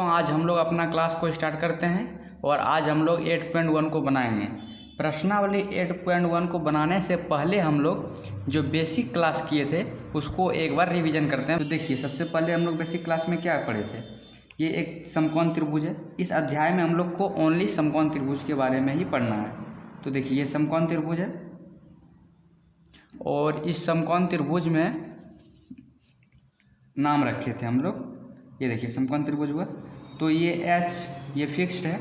दोस्तों, आज हम लोग अपना क्लास को स्टार्ट करते हैं और आज हम लोग 8.1 को बनाएंगे। प्रश्नावली 8.1 को बनाने से पहले हम लोग जो बेसिक क्लास किए थे उसको एक बार रिवीजन करते हैं। तो देखिए, सबसे पहले हम लोग बेसिक क्लास में क्या पढ़े थे। ये एक समकोण त्रिभुज है। इस अध्याय में हम लोग को ओनली समकोण त्रिभुज के बारे में ही पढ़ना है। तो देखिए, ये समकोण त्रिभुज है और इस समकोण त्रिभुज में नाम रखे थे हम लोग। ये देखिए, समकोण त्रिभुज हुआ तो ये H ये फिक्स्ड है,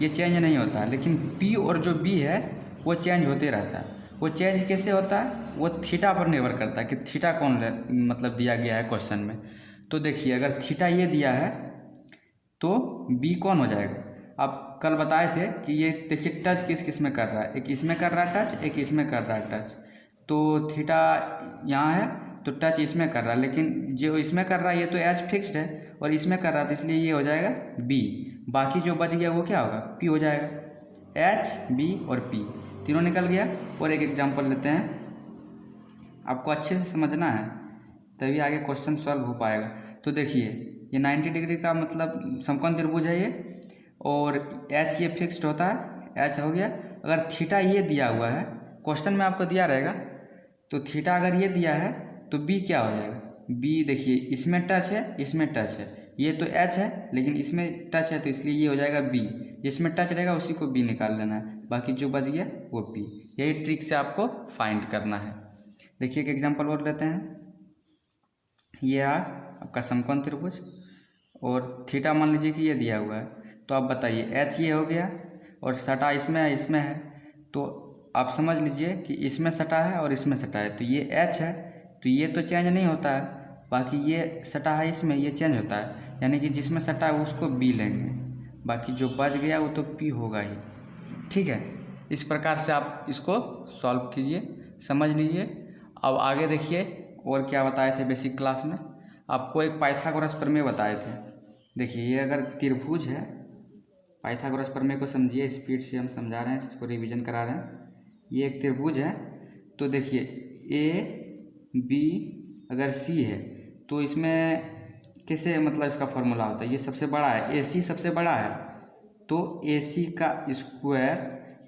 ये चेंज नहीं होता, लेकिन P और जो B है वो चेंज होते रहता है। वो चेंज कैसे होता है, वो थीटा पर निर्भर करता है कि थीटा कौन मतलब दिया गया है क्वेश्चन में। तो देखिए, अगर थीटा ये दिया है तो B कौन हो जाएगा। आप कल बताए थे कि ये देखिए टच किस किस में कर रहा है, एक इसमें कर रहा है टच, एक इसमें कर रहा है टच। तो थीटा यहाँ है तो टच इसमें कर रहा है, लेकिन जो इसमें कर रहा है ये तो H फिक्स्ड है और इसमें कर रहा था, इसलिए ये हो जाएगा B। बाकी जो बच गया वो क्या होगा, P हो जाएगा। H, B और P तीनों निकल गया। और एक एग्जांपल लेते हैं, आपको अच्छे से समझना है तभी आगे क्वेश्चन सॉल्व हो पाएगा। तो देखिए, ये 90 डिग्री का मतलब समकोण त्रिभुज है ये, और H ये फिक्स्ड होता है, H हो गया। अगर थीटा ये दिया हुआ है, क्वेश्चन में आपको दिया रहेगा, तो थीटा अगर ये दिया है तो B क्या हो जाएगा। B देखिए, इसमें टच है, इसमें टच है, ये तो H है लेकिन इसमें टच है तो इसलिए ये हो जाएगा B। जिसमें टच रहेगा उसी को B निकाल लेना है, बाकी जो बच गया वो P। यही ट्रिक से आपको फाइंड करना है। देखिए, एक एग्जांपल और लेते हैं। ये आपका समकोण त्रिभुज और थीटा मान लीजिए कि ये दिया हुआ है। तो आप बताइए, H ये हो गया और सटा इसमें है, इसमें है, तो आप समझ लीजिए कि इसमें सटा है और इसमें सटा है। तो ये H है तो ये तो चेंज नहीं होता है, बाकी ये सटा है इसमें, ये चेंज होता है, यानी कि जिसमें सटा है उसको B लेंगे, बाकी जो बच गया वो तो P होगा ही। ठीक है, इस प्रकार से आप इसको सॉल्व कीजिए, समझ लीजिए। अब आगे देखिए और क्या बताए थे बेसिक क्लास में। आपको एक पाइथागोरस प्रमेय बताए थे। देखिए, ये अगर त्रिभुज है, पाइथागोरस प्रमेय को समझिए, स्पीड से हम समझा रहे हैं, इसको रिविजन करा रहे हैं। ये एक त्रिभुज है, तो देखिए A B अगर C है तो इसमें कैसे मतलब इसका फॉर्मूला होता है। ये सबसे बड़ा है, AC सबसे बड़ा है, तो AC का स्क्वायर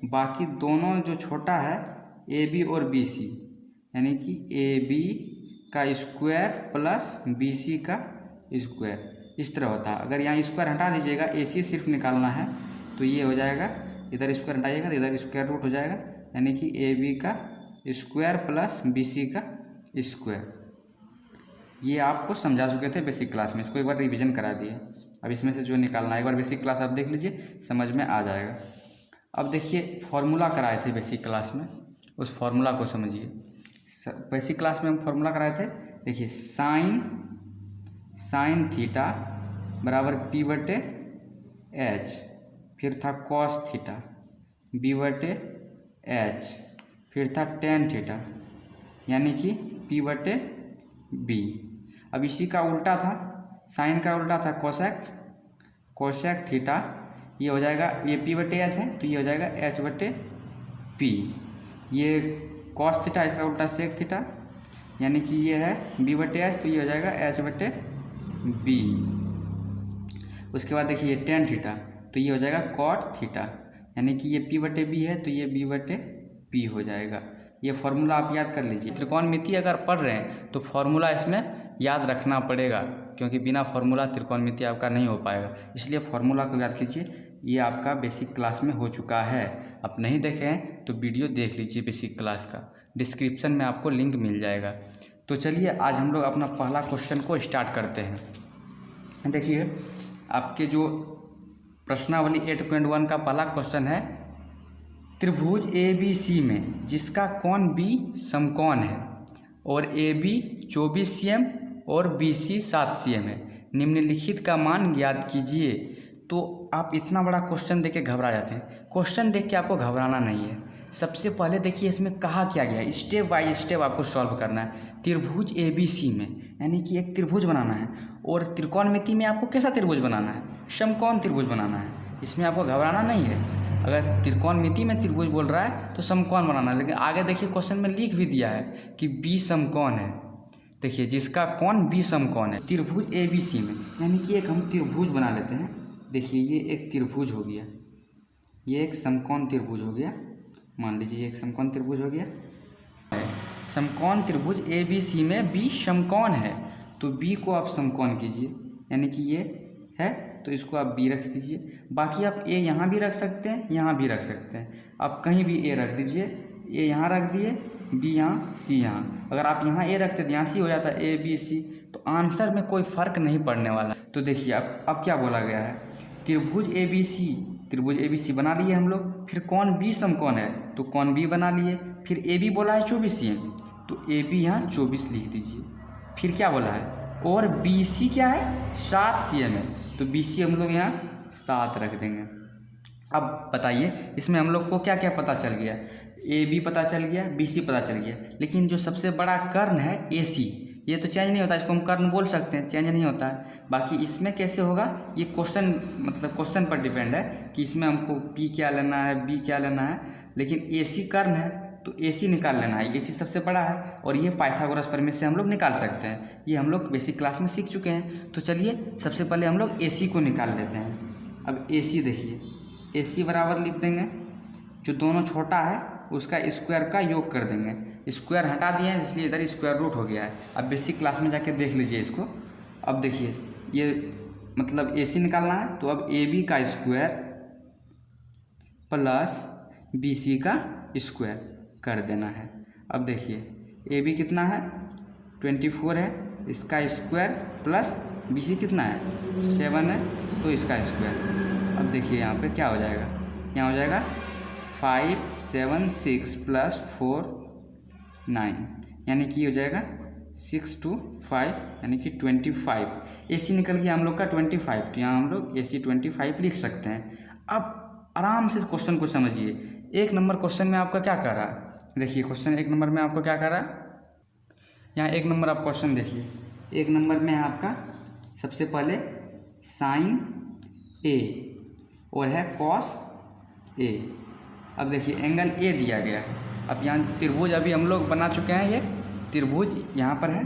बाकी दोनों जो छोटा है AB और BC, यानी कि AB का स्क्वायर प्लस BC का स्क्वायर, इस तरह होता है। अगर यहाँ स्क्वायर हटा दीजिएगा, AC सिर्फ निकालना है, तो ये हो जाएगा, इधर स्क्वायर हटाइएगा तो इधर स्क्वायर रूट हो जाएगा, यानी कि AB का स्क्वायर प्लस BC का स्क्वायर। ये आपको समझा चुके थे बेसिक क्लास में, इसको एक बार रिवीजन करा दिए। अब इसमें से जो निकालना है, एक बार बेसिक क्लास आप देख लीजिए, समझ में आ जाएगा। अब देखिए, फॉर्मूला कराए थे बेसिक क्लास में, उस फॉर्मूला को समझिए। बेसिक क्लास में हम फॉर्मूला कराए थे। देखिए, साइन थीटा बराबर P बटे H, फिर था कॉस थीटा B बटे H, फिर था टेन थीटा यानी कि P बटे B। अब इसी का उल्टा था, साइन का उल्टा था कोसेक थीटा, ये हो जाएगा, ये P बटे H है तो ये हो जाएगा H बटे P। ये कॉस थीटा, इसका उल्टा सेक थीटा, यानी कि ये है B बटे H तो ये हो जाएगा H बटे B। उसके बाद देखिए, ये टेन थीटा तो ये हो जाएगा कॉट थीटा, यानी कि ये P बटे B है तो ये B बटे P हो जाएगा। ये फॉर्मूला आप याद कर लीजिए। त्रिकोणमिति अगर पढ़ रहे हैं तो फॉर्मूला इसमें याद रखना पड़ेगा, क्योंकि बिना फॉर्मूला त्रिकोणमिति आपका नहीं हो पाएगा, इसलिए फॉर्मूला को याद कीजिए। ये आपका बेसिक क्लास में हो चुका है। आप नहीं देखे हैं तो वीडियो देख लीजिए बेसिक क्लास का, डिस्क्रिप्शन में आपको लिंक मिल जाएगा। तो चलिए, आज हम लोग अपना पहला क्वेश्चन को स्टार्ट करते हैं। देखिए, आपके जो प्रश्नावली 8.1 का पहला क्वेश्चन है, त्रिभुज ABC में जिसका कोण B समकोण है और AB 24 cm और BC 7 cm है, निम्नलिखित का मान ज्ञात कीजिए। तो आप इतना बड़ा क्वेश्चन देख के घबरा जाते हैं। क्वेश्चन देख के आपको घबराना नहीं है। सबसे पहले देखिए, इसमें कहा क्या गया है, स्टेप बाय स्टेप आपको सॉल्व करना है। त्रिभुज ABC में, यानी कि एक त्रिभुज बनाना है, और त्रिकोणमिति में आपको कैसा त्रिभुज बनाना है, समकोण त्रिभुज बनाना है। इसमें आपको घबराना नहीं है। अगर त्रिकोणमिति में त्रिभुज बोल रहा है तो समकोण बनाना है, लेकिन आगे देखिए क्वेश्चन में लिख भी दिया है कि B समकोण है। देखिए जिसका कोण बी समकोण है त्रिभुज ए बी सी में, यानी कि एक हम त्रिभुज बना लेते हैं। देखिए ये एक त्रिभुज हो गया, ये एक समकोण त्रिभुज हो गया, मान लीजिए ये एक समकोण त्रिभुज हो गया। समकोण त्रिभुज ए बी सी में बी समकोण है, तो बी को आप समकोण कीजिए, यानी कि ये है तो इसको आप बी रख दीजिए। बाकी आप ए यहाँ भी रख सकते हैं, यहाँ भी रख सकते हैं, आप कहीं भी ए रख दीजिए। ए यहाँ रख दिए, बी यहाँ, सी यहाँ। अगर आप यहाँ ए रखते तो यहाँ सी हो जाता है, ए बी सी, तो आंसर में कोई फ़र्क नहीं पड़ने वाला। तो देखिए अब क्या बोला गया है, त्रिभुज ए बी सी, त्रिभुज ए बी सी बना लिए हम लोग, फिर कोण बी समकोण है तो कोण बी बना लिए, फिर ए बी बोला है 24 cm, तो ए बी यहाँ 24 लिख दीजिए। फिर क्या बोला है, और बी सी क्या है 7 cm है, तो बी सी हम लोग यहाँ 7 रख देंगे। अब बताइए इसमें हम लोग को क्या क्या पता चल गया, ए बी पता चल गया, बी सी पता चल गया, लेकिन जो सबसे बड़ा कर्ण है ए सी, ये तो चेंज नहीं होता, इसको हम कर्ण बोल सकते हैं, चेंज नहीं होता है। बाकी इसमें कैसे होगा, ये क्वेश्चन मतलब क्वेश्चन पर डिपेंड है कि इसमें हमको पी क्या लेना है, बी क्या लेना है। लेकिन ए सी कर्ण है तो ए सी निकाल लेना है, ए सी सबसे बड़ा है, और ये पाइथागोरस प्रमेय से हम लोग निकाल सकते हैं, ये हम लोग बेसिक क्लास में सीख चुके हैं। तो चलिए सबसे पहले हम लोग ए सी को निकाल लेते हैं। अब ए सी देखिए, ए सी बराबर लिख देंगे, जो दोनों छोटा है उसका स्क्वायर का योग कर देंगे। स्क्वायर हटा दिए हैं इसलिए इधर स्क्वायर रूट हो गया है। अब बेसिक क्लास में जाके देख लीजिए इसको। अब देखिए ये मतलब ए सी निकालना है, तो अब ए बी का स्क्वायर प्लस बी सी का स्क्वायर कर देना है। अब देखिए ए बी कितना है 24 है, इसका स्क्वायर प्लस बी सी कितना है 7 है, तो इसका स्क्वायर। अब देखिए यहाँ पे क्या हो जाएगा, यहाँ हो जाएगा 5 7 6 प्लस 4 9, यानी कि हो जाएगा 6 2 5, यानी कि 25। ए सी निकल गया हम लोग का 25, तो यहाँ हम लोग ए सी 25 लिख सकते हैं। अब आराम से क्वेश्चन को समझिए। एक नंबर क्वेश्चन में आपका क्या कर रहा है, देखिए क्वेश्चन एक नंबर में आपको क्या कर रहा है, यहाँ एक नंबर आप क्वेश्चन देखिए। एक नंबर में है आपका सबसे पहले साइन ए और है कॉस ए। अब देखिए एंगल ए दिया गया है। अब यहाँ त्रिभुज अभी हम लोग बना चुके हैं, ये त्रिभुज यहाँ पर है,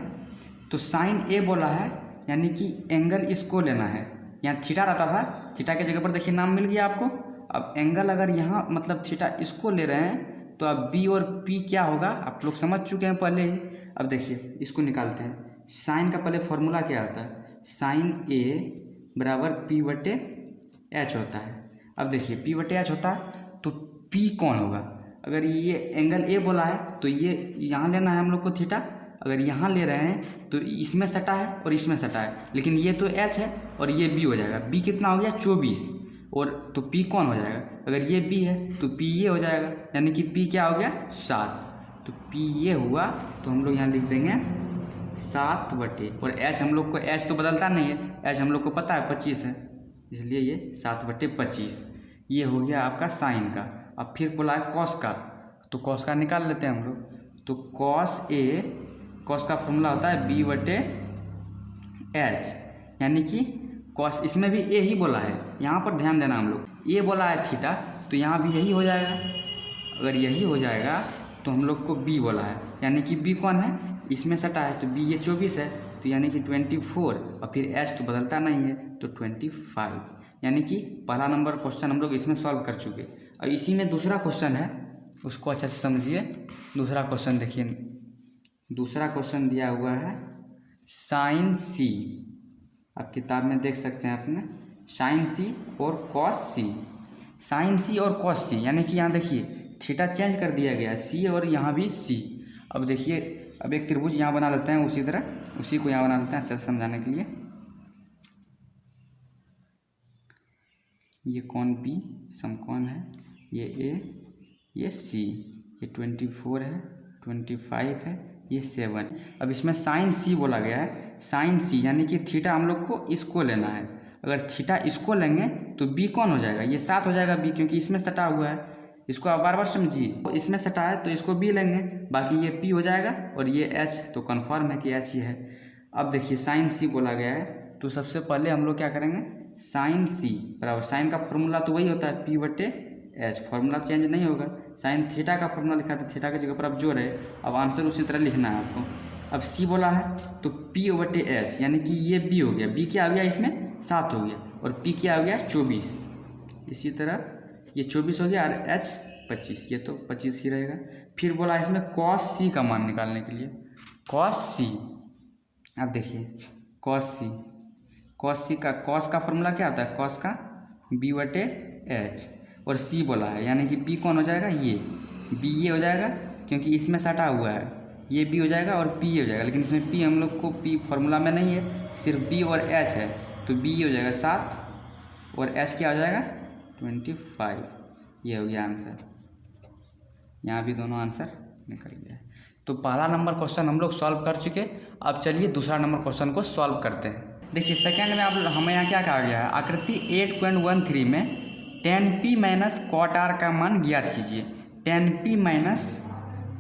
तो साइन ए बोला है, यानी कि एंगल इसको लेना है। यहाँ थीटा रहता था, थीटा की जगह पर देखिए नाम मिल गया आपको। अब एंगल अगर यहाँ मतलब थीटा इसको ले रहे हैं, तो अब बी और पी क्या होगा आप लोग समझ चुके हैं पहले ही। अब देखिए इसको निकालते हैं। साइन का पहले फॉर्मूला क्या होता है, साइन ए बराबर पी बटे एच होता है। अब देखिए पी बटे एच होता है, तो पी कौन होगा, अगर ये एंगल ए बोला है तो ये यहाँ लेना है हम लोग को थीटा, अगर यहाँ ले रहे हैं तो इसमें सटा है और इसमें सटा है, लेकिन ये तो एच है और ये बी हो जाएगा। बी कितना हो गया 24, और तो पी कौन हो जाएगा, अगर ये बी है तो पी ये हो जाएगा, यानी कि पी क्या हो गया 7। तो पी ये हुआ, तो हम लोग यहाँ लिख देंगे 7 बटे, और एच हम लोग को, एच तो बदलता नहीं है, एच हम लोग को पता है 25 है, इसलिए ये 7 बटे 25। ये हो गया आपका साइन का। अब फिर बोला है कॉस का, तो कॉस का निकाल लेते हैं हम लोग। तो कॉस ए, कॉस का फॉर्मूला होता है बी बटे एच, यानी कि कॉस, इसमें भी ए ही बोला है, यहाँ पर ध्यान देना हम लोग, ये बोला है थीटा, तो यहाँ भी यही हो जाएगा। अगर यही हो जाएगा तो हम लोग को बी बोला है, यानी कि बी कौन है, इसमें सटा है, तो बी ये 24 है, तो यानी कि 24, और फिर एच तो बदलता नहीं है, तो 25, यानी कि पहला नंबर क्वेश्चन हम लोग इसमें सॉल्व कर चुके। अब इसी में दूसरा क्वेश्चन है, उसको अच्छे से समझिए। दूसरा क्वेश्चन देखिए, दूसरा क्वेश्चन दिया हुआ है साइन सी, आप किताब में देख सकते हैं अपने, साइन सी और कॉस सी। साइन सी और कॉस सी, यानी कि यहाँ देखिए थीटा चेंज कर दिया गया है, सी और यहाँ भी सी। अब देखिए, अब एक त्रिभुज यहाँ बना लेते हैं, उसी तरह उसी को यहाँ बना लेते हैं अच्छे से समझाने के लिए। ये कौन बी समकोण है, ये ए, ये सी, ये 24 है, 25 है, ये 7। अब इसमें साइन सी बोला गया है, साइन सी यानी कि थीटा हम लोग को इसको लेना है। अगर थीटा इसको लेंगे तो बी कौन हो जाएगा, ये 7 हो जाएगा बी, क्योंकि इसमें सटा हुआ है। इसको आप बार बार समझिए, तो इसमें सटा है तो इसको बी लेंगे, बाकी ये पी हो जाएगा, और ये एच तो कन्फर्म है कि एच ही है। अब देखिए साइन सी बोला गया है, तो सबसे पहले हम लोग क्या करेंगे, साइन सी बराबर, साइन का फॉर्मूला तो वही होता है पी बटे एच, फॉर्मूला चेंज नहीं होगा। साइन थीटा का फॉर्मूला लिखा था, थीटा की जगह पर अब जो रहे, अब आंसर उसी तरह लिखना है आपको। अब सी बोला है तो पी बटे एच, यानी कि ये बी हो गया, बी क्या आ गया इसमें 7 हो गया, और पी क्या आ गया 24। इसी तरह ये 24 हो गया और एच 25, ये तो 25 ही रहेगा। फिर बोला इसमें कॉस सी का मान निकालने के लिए, कॉस सी। अब देखिए कॉस सी का कॉस का फॉर्मूला क्या होता है, कॉस का बी बटे एच, और सी बोला है यानी कि बी कौन हो जाएगा, ये बी ये हो जाएगा क्योंकि इसमें सटा हुआ है, ये बी हो जाएगा और पी हो जाएगा, लेकिन इसमें पी हम लोग को पी फॉर्मूला में नहीं है, सिर्फ बी और एच है, तो बी हो जाएगा 7 और एच क्या हो जाएगा 25। ये हो गया आंसर, यहाँ भी दोनों आंसर निकल गया। तो पहला नंबर क्वेश्चन हम लोग सॉल्व कर चुके। अब चलिए दूसरा नंबर क्वेश्चन को सॉल्व करते हैं। देखिए सेकंड में आप हमें यहाँ क्या कहा गया है, आकृति 8.13 में tan p minus cot r का मान ज्ञात कीजिए। tan p माइनस,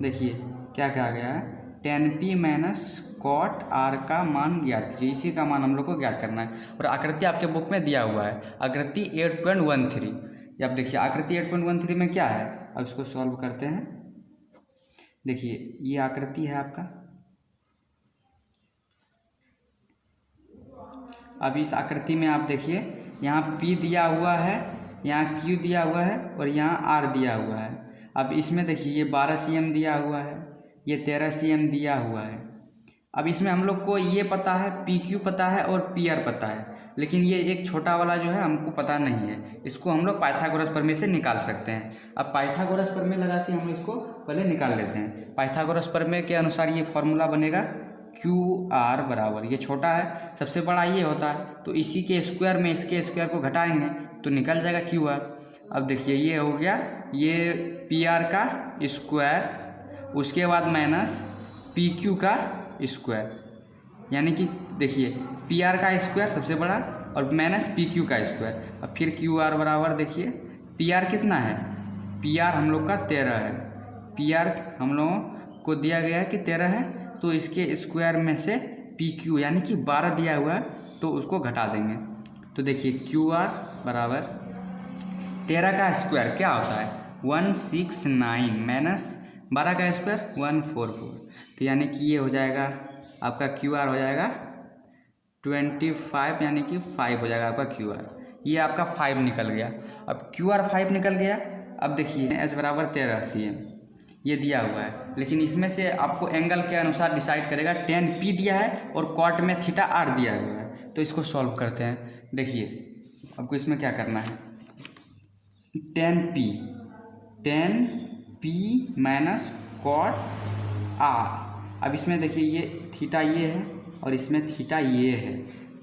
देखिए क्या कहा गया है, tan p minus cot r का मान ज्ञात कीजिए, इसी का मान हम लोग को ज्ञात करना है। और आकृति आपके बुक में दिया हुआ है, आकृति 8.13। अब देखिए आकृति 8.13 में क्या है, अब इसको सॉल्व करते हैं। देखिए ये आकृति है आपका, अब इस आकृति में आप देखिए यहाँ P दिया हुआ है, यहाँ Q दिया हुआ है और यहाँ R दिया हुआ है। अब इसमें देखिए ये 12 cm दिया हुआ है, ये 13 cm दिया हुआ है। अब इसमें हम लोग को ये पता है, PQ पता है और PR पता है, लेकिन ये एक छोटा वाला जो है हमको पता नहीं है, इसको हम लोग पाइथागोरस प्रमेय से निकाल सकते हैं। अब पाइथागोरस प्रमेय लगा के हम इसको पहले निकाल लेते हैं। पाइथागोरस प्रमेय के अनुसार ये फॉर्मूला बनेगा QR बराबर, ये छोटा है सबसे बड़ा ये होता है, तो इसी के स्क्वायर में इसके स्क्वायर को घटाएंगे तो निकल जाएगा QR। अब देखिए ये हो गया ये PR का स्क्वायर, उसके बाद माइनस PQ का स्क्वायर, यानी कि देखिए PR का स्क्वायर सबसे बड़ा और माइनस PQ का स्क्वायर। अब फिर QR बराबर, देखिए PR कितना है, PR हम लोग का 13 है, PR हम लोगों को दिया गया है कि 13 है, तो इसके स्क्वायर में से PQ यानी कि 12 दिया हुआ है तो उसको घटा देंगे। तो देखिए QR बराबर 13 का स्क्वायर क्या होता है 169 माइनस 12 का स्क्वायर 144, तो यानी कि ये हो जाएगा आपका QR हो जाएगा 25, यानी कि 5 हो जाएगा आपका QR। ये आपका 5 निकल गया। अब QR 5 निकल गया। अब देखिए H बराबर 13 cm ये दिया हुआ है, लेकिन इसमें से आपको एंगल के अनुसार डिसाइड करेगा। tan P दिया है और कॉट में थीटा R दिया हुआ है, तो इसको सॉल्व करते हैं। देखिए आपको इसमें क्या करना है, tan P minus cot R। अब इसमें देखिए ये थीटा ये है और इसमें थीटा ये है,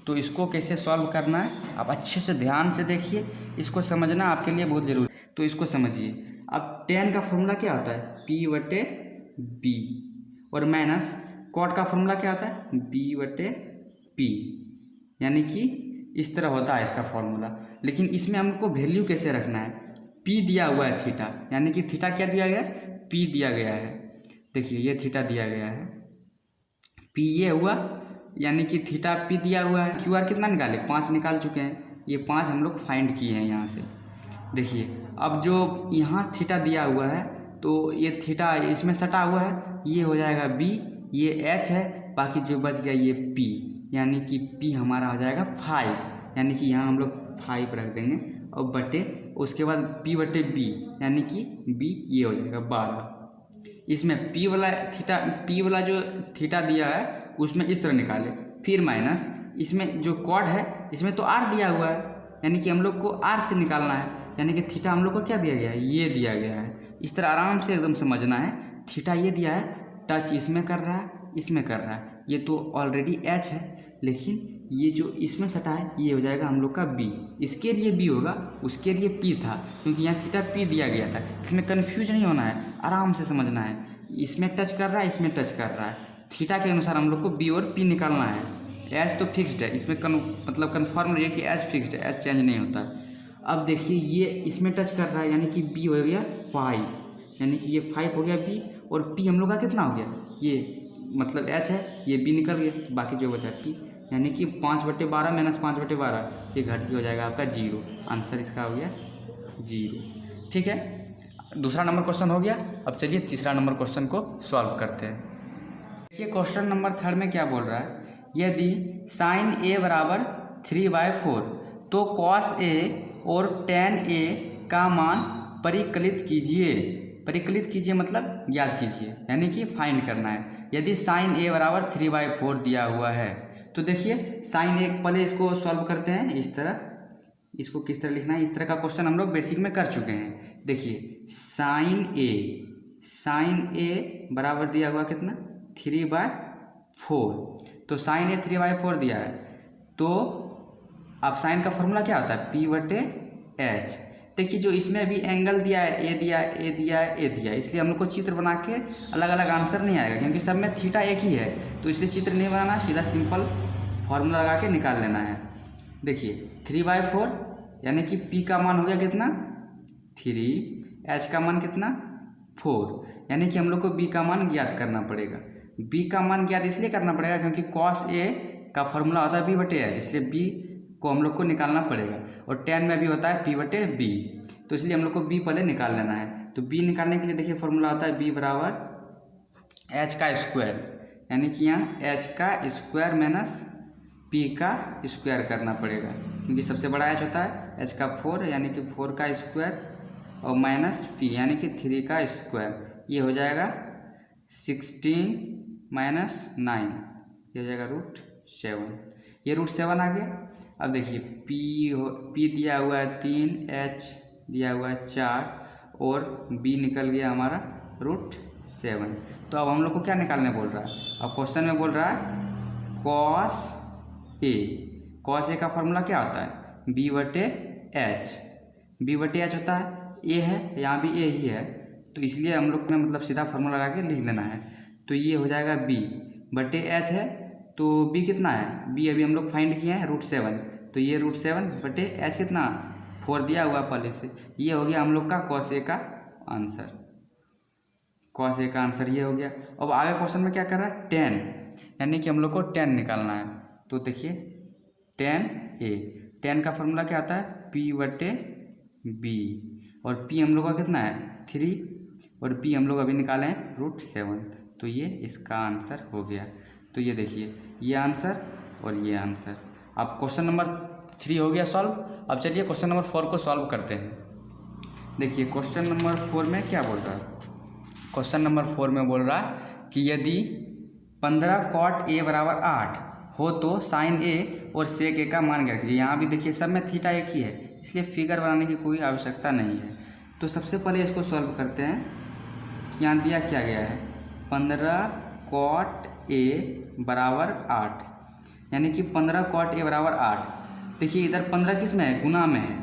तो इसको कैसे सॉल्व करना है आप अच्छे से ध्यान से देखिए, इसको समझना आपके लिए बहुत ज़रूरी है, तो इसको समझिए। अब tan का फॉर्मूला क्या होता है P/B और माइनस कॉट का फॉर्मूला क्या होता है B/P, यानी कि इस तरह होता है इसका फॉर्मूला। लेकिन इसमें हमको वैल्यू कैसे रखना है, P दिया हुआ है थीटा, यानी कि थीटा क्या दिया गया है P दिया गया है। देखिए ये थीटा दिया गया है, P ये हुआ, यानी कि थीटा P दिया हुआ है। QR कितना निकाले 5 निकाल चुके हैं, ये 5 हम लोग फाइंड किए हैं यहाँ से। देखिए अब जो यहाँ थीटा दिया हुआ है तो ये थीटा इसमें सटा हुआ है, ये हो जाएगा B, ये H है, बाकी जो बच गया ये P, यानी कि P हमारा हो जाएगा 5, यानी कि यहाँ हम लोग 5 रख देंगे और बटे, उसके बाद P/B यानी कि B ये हो जाएगा 12। इसमें P वाला जो थीटा दिया है उसमें इस तरह निकाले, फिर माइनस इसमें जो कॉड है इसमें तो R दिया हुआ है, यानी कि हम लोग को R से निकालना है, यानी कि थीटा हम लोग को क्या दिया गया है ये दिया गया है। इस तरह आराम से एकदम समझना है। थीटा ये दिया है, टच इसमें कर रहा है, इसमें कर रहा है, ये तो ऑलरेडी H है, लेकिन ये जो इसमें सटा है ये हो जाएगा हम लोग का B, इसके लिए B होगा, उसके लिए P था, क्योंकि यहाँ थीटा P दिया गया था। इसमें कन्फ्यूज नहीं होना है, आराम से समझना है। इसमें टच कर रहा है, इसमें टच कर रहा है, थीटा के अनुसार हम लोग को B और P निकालना है। H तो फिक्स्ड है, इसमें मतलब कन्फर्म रहिए कि H फिक्स्ड है, H चेंज नहीं होता। अब देखिए ये इसमें टच कर रहा है, यानी कि B हो गया 5, यानी कि ये 5 हो गया B, और P हम लोग का कितना हो गया, ये मतलब H है, ये B निकल गया, बाकी जो बचा P, यानी कि 5/12 माइनस 5/12 ये घट के हो जाएगा आपका 0। आंसर इसका हो गया 0। ठीक है, दूसरा नंबर क्वेश्चन हो गया। अब चलिए तीसरा नंबर क्वेश्चन को सॉल्व करते हैं। देखिए क्वेश्चन नंबर 3 में क्या बोल रहा है, यदि साइन ए बराबर 3/4 तो कॉस ए और टेन ए का मान परिकलित कीजिए। परिकलित कीजिए मतलब ज्ञात कीजिए, यानी कि फाइंड करना है। यदि साइन ए बराबर 3/4 दिया हुआ है तो देखिए साइन ए, पहले इसको सॉल्व करते हैं। इस तरह, इसको किस तरह लिखना है, इस तरह का क्वेश्चन हम लोग बेसिक में कर चुके हैं। देखिए साइन ए बराबर दिया हुआ कितना, 3/4। तो साइन ए 3/4 दिया है, तो अब साइन का फॉर्मूला क्या होता है, P/H। देखिए जो इसमें भी एंगल दिया है, ए दिया है, ए दिया है, ए दिया है, इसलिए हम लोग को चित्र बना के अलग अलग आंसर नहीं आएगा, क्योंकि सब में थीटा एक ही है, तो इसलिए चित्र नहीं बनाना, सीधा सिंपल फॉर्मूला लगा के निकाल लेना है। देखिए 3/4 यानी कि P का मान हो गया कितना, 3, H का मान कितना, 4, यानी कि हम लोग को B का मान ज्ञात करना पड़ेगा। B का मान ज्ञात इसलिए करना पड़ेगा क्योंकि cos A का फॉर्मूला होता है B/H, इसलिए B को हम लोग को निकालना पड़ेगा, और tan में भी होता है P/B, तो इसलिए हम लोग को B पहले निकाल लेना है। तो B निकालने के लिए देखिए फॉर्मूला होता है B बराबर H का स्क्वायर, यानी कि यहाँ H का स्क्वायर माइनस P का स्क्वायर करना पड़ेगा, क्योंकि सबसे बड़ा H होता है, H का 4 यानी कि 4 का स्क्वायर और माइनस P यानी कि 3 का स्क्वायर, ये हो जाएगा 16 माइनस 9, ये हो जाएगा √7, ये √7 आ गया। अब देखिए P दिया हुआ है 3, H दिया हुआ है 4 और B निकल गया हमारा √7। तो अब हम लोग को क्या निकालने बोल रहा है, अब क्वेश्चन में बोल रहा है cos A का फॉर्मूला क्या होता है, B/H। B/H होता है, A है, यहाँ भी A ही है, तो इसलिए हम लोग ने मतलब सीधा फार्मूला लगा के लिख देना है। तो ये हो जाएगा B/H है, तो B कितना है, B अभी हम लोग फाइंड किए हैं √7, तो ये √7/H कितना, 4 दिया हुआ पहले से, ये हो गया हम लोग का cos A का आंसर। cos A का आंसर ये हो गया। अब आगे क्वेश्चन में क्या कर रहा है, tan, यानी कि हम लोग को tan निकालना है। तो देखिए tan A, tan का फॉर्मूला क्या आता है, P/B, और P हम लोग का कितना है 3, और B हम लोग अभी निकाले हैं √7, तो ये इसका आंसर हो गया। तो ये देखिए ये आंसर और ये आंसर। अब क्वेश्चन नंबर 3 हो गया सॉल्व। अब चलिए क्वेश्चन नंबर 4 को सॉल्व करते हैं। देखिए क्वेश्चन नंबर 4 में क्या बोल रहा है, क्वेश्चन नंबर 4 में बोल रहा है कि यदि 15 cot A बराबर 8 हो तो साइन A और sec A का मान क्या कीजिए। यहाँ भी देखिए सब में थीटा एक ही है, इसलिए फिगर बनाने की कोई आवश्यकता नहीं है। तो सबसे पहले इसको सॉल्व करते हैं। यहाँ दिया क्या गया है, 15 cot A बराबर 8, यानी कि 15 cot A बराबर 8। देखिए इधर 15 किस में है, गुना में है,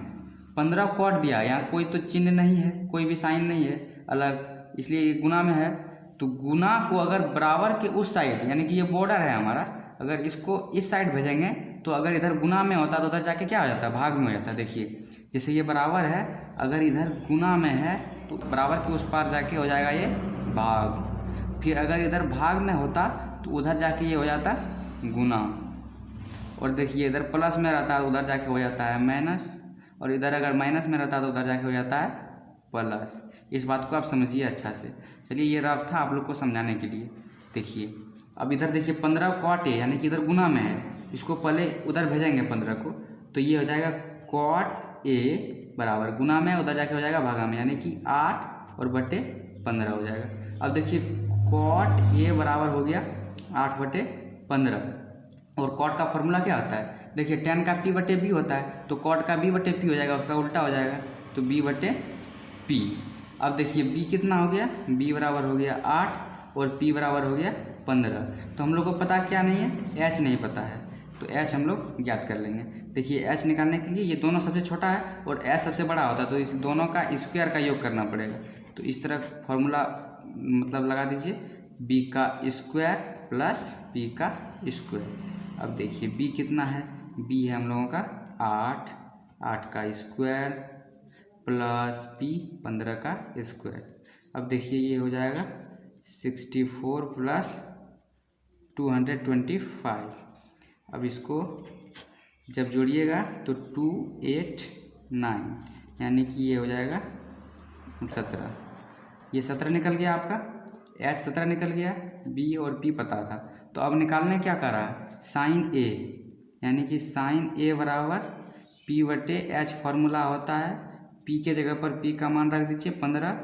15 cot दिया, यहाँ कोई तो चिन्ह नहीं है, कोई भी साइन नहीं है अलग, इसलिए ये गुना में है। तो गुना को अगर बराबर के उस साइड, यानी कि ये बॉर्डर है हमारा, अगर इसको इस साइड भेजेंगे तो अगर इधर गुना में होता तो उधर जाके क्या हो जाता है, भाग में हो जाता है। देखिए जैसे ये बराबर है, अगर इधर गुना में है तो बराबर के उस पार जाके हो जाएगा ये भाग, फिर अगर इधर भाग में होता तो उधर जाके ये हो जाता गुना, और देखिए इधर प्लस में रहता है उधर जाके हो जाता है माइनस, और इधर अगर माइनस में रहता है तो उधर जाके हो जाता है प्लस। इस बात को आप समझिए अच्छा से। चलिए ये रफ था आप लोग को समझाने के लिए। देखिए अब इधर देखिए 15 cot A, यानी कि इधर गुना में है, इसको पहले उधर भेजेंगे 15 को, तो ये हो जाएगा cot A बराबर गुना में, उधर जाके हो जाएगा भागा में, यानी कि 8 और बटे 15 हो जाएगा। अब देखिए cot A बराबर हो गया 8/15, और cot का फॉर्मूला क्या होता है, देखिए tan का P/B होता है, तो cot का B/P हो जाएगा, उसका उल्टा हो जाएगा, तो B/P। अब देखिए B कितना हो गया, B बराबर हो गया 8 और P बराबर हो गया 15। तो हम लोग को पता क्या नहीं है, H नहीं पता है, तो H हम लोग ज्ञात कर लेंगे। देखिए H निकालने के लिए ये दोनों सबसे छोटा है और H सबसे बड़ा होता है, तो इस दोनों का स्क्वायर का योग करना पड़ेगा। तो इस तरह फॉर्मूला मतलब लगा दीजिए, B का स्क्वायर प्लस P का स्क्वायर। अब देखिए B कितना है, B है हम लोगों का 8 का स्क्वायर प्लस P 15 का स्क्वायर। अब देखिए ये हो जाएगा 64 प्लस 225। अब इसको जब जोड़िएगा तो 289, यानी कि ये हो जाएगा 17। ये 17 निकल गया आपका, H 17 निकल गया। बी और पी पता था। तो अब निकालने क्या कर रहा है, साइन ए, यानी कि साइन ए बराबर पी बटे एच फार्मूला होता है। पी के जगह पर पी का मान रख दीजिए 15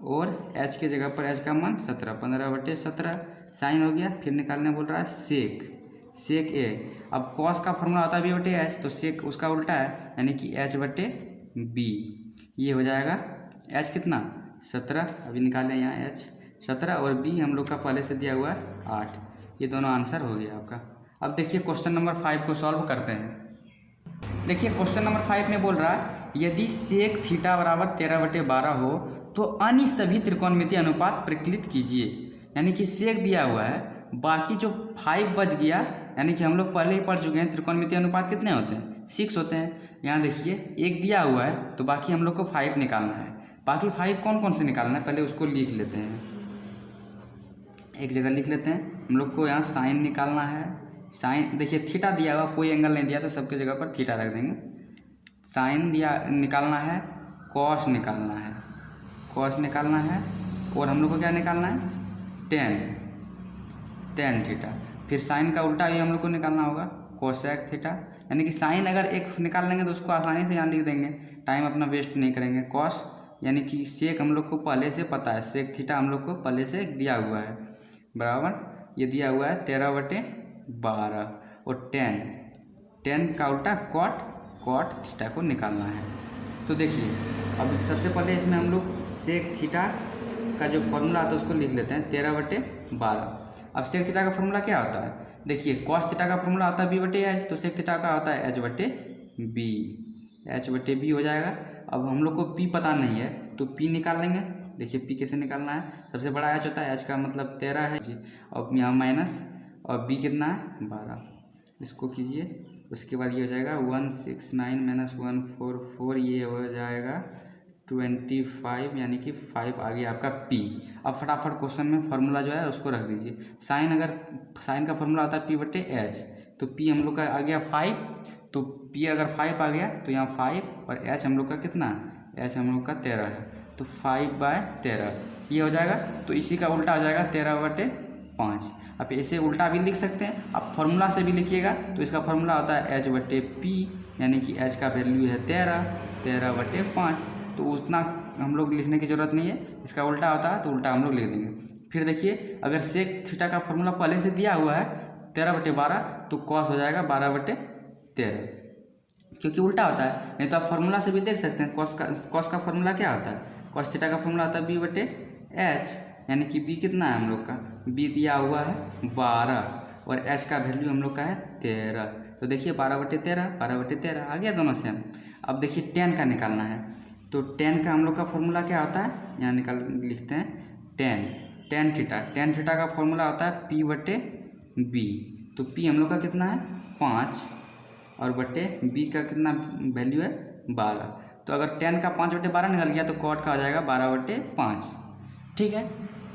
और एच के जगह पर एच का मान 17, 15 बटे 17 साइन हो गया। फिर निकालने बोल रहा है सेक ए। अब कॉस का फार्मूला होता है बी बटे एच, तो सेक उसका उल्टा है, यानी कि एच बटे बी। ये हो जाएगा एच कितना 17, अभी निकालें यहाँ एच 17 और बी हम लोग का पहले से दिया हुआ है 8। ये दोनों आंसर हो गया आपका। अब देखिए क्वेश्चन नंबर 5 को सॉल्व करते हैं। देखिए क्वेश्चन नंबर 5 में बोल रहा है यदि सेक थीटा बराबर 13/12 हो तो अन्य सभी त्रिकोणमितीय अनुपात प्रकलित कीजिए। यानी कि सेक दिया हुआ है, बाकी जो 5 बच गया, यानी कि हम लोग पहले ही पढ़ चुके हैं त्रिकोणमितीय अनुपात कितने होते हैं, 6 होते हैं। यहाँ देखिए एक दिया हुआ है तो बाकी हम लोग को 5 निकालना है। बाकी 5 कौन कौन से निकालना है पहले उसको लिख लेते हैं, एक जगह लिख लेते हैं। हम लोग को यहाँ साइन निकालना है। साइन देखिए थीटा दिया हुआ, कोई एंगल नहीं दिया तो सबके जगह पर थीटा रख देंगे। साइन दिया निकालना है, कॉस निकालना है, कॉस निकालना है, और हम लोग को क्या निकालना है टेन थीटा। फिर साइन का उल्टा भी हम लोग को निकालना होगा, कोसेक थीटा। यानी कि साइन अगर एक निकाल लेंगे तो उसको आसानी से यहाँ लिख देंगे, टाइम अपना वेस्ट नहीं करेंगे। कॉस यानी कि सेक हम लोग को पहले से पता है, सेक थीटा हम लोग को पहले से दिया हुआ है बराबर, ये दिया हुआ है 13/12 और टेन का उल्टा कॉट थीटा को निकालना है। तो देखिए अब सबसे पहले इसमें हम लोग सेक थीटा का जो फॉर्मूला आता है उसको लिख लेते हैं 13/12। अब सेक थीटा का फॉर्मूला क्या होता है, देखिए कॉस थीटा का फॉर्मूला आता है बी बटे एच, तो सेक थीटा का होता है एच बटे बी हो जाएगा। अब हम लोग को पी पता नहीं है तो पी निकाल लेंगे। देखिए पी कैसे निकालना है, सबसे बड़ा एच होता है, एच का मतलब 13 है जी, और यहाँ माइनस, और बी कितना है 12, इसको कीजिए। उसके बाद ये हो जाएगा 169 - 144, ये हो जाएगा 25, यानी कि 5 आ गया आपका पी। अब फटाफट क्वेश्चन में फार्मूला जो है उसको रख दीजिए। साइन का फार्मूला आता है पी बटे एच, तो पी हम लोग का आ गया 5, तो पी अगर 5 आ गया तो यहाँ 5, और एच हम लोग का कितना, एच हम लोग का 13 है, तो 5/13 ये हो जाएगा। तो इसी का उल्टा हो जाएगा 13/5। अब इसे उल्टा भी लिख सकते हैं, आप फार्मूला से भी लिखिएगा तो इसका फार्मूला होता है एच बटे पी, यानी कि एच का वैल्यू है 13/5। तो उतना हम लोग लिखने की ज़रूरत नहीं है, इसका उल्टा होता है तो उल्टा हम लोग लिख देंगे। फिर देखिए अगर सेक थीटा का फॉर्मूला पहले से दिया हुआ है 13/12, तो कॉस हो जाएगा 12/13, क्योंकि उल्टा होता है। नहीं तो आप फार्मूला से भी देख सकते हैं, कॉस का फॉर्मूला क्या होता है, कॉस थीटा का फॉर्मूला होता है बी बटे एच, यानी कि बी कितना है हम लोग का, बी दिया हुआ है 12 और एच का वैल्यू हम लोग का है 13। तो देखिए 12/13 आ गया दोनों सेम। अब देखिए टेन का निकालना है, तो टेन का हम लोग का फॉर्मूला क्या होता है, यहाँ लिखते हैं टेन थीटा का फॉर्मूला होता है पी बटे बी। तो पी हम लोग का कितना है 5 और बटे बी का कितना वैल्यू है 12। तो अगर टेन का 5/12 निकल गया तो कॉट का हो जाएगा 12/5। ठीक है,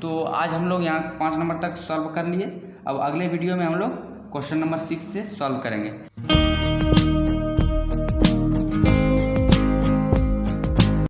तो आज हम लोग यहाँ 5 नंबर तक सॉल्व कर लिए। अब अगले वीडियो में हम लोग क्वेश्चन नंबर 6 से सॉल्व करेंगे।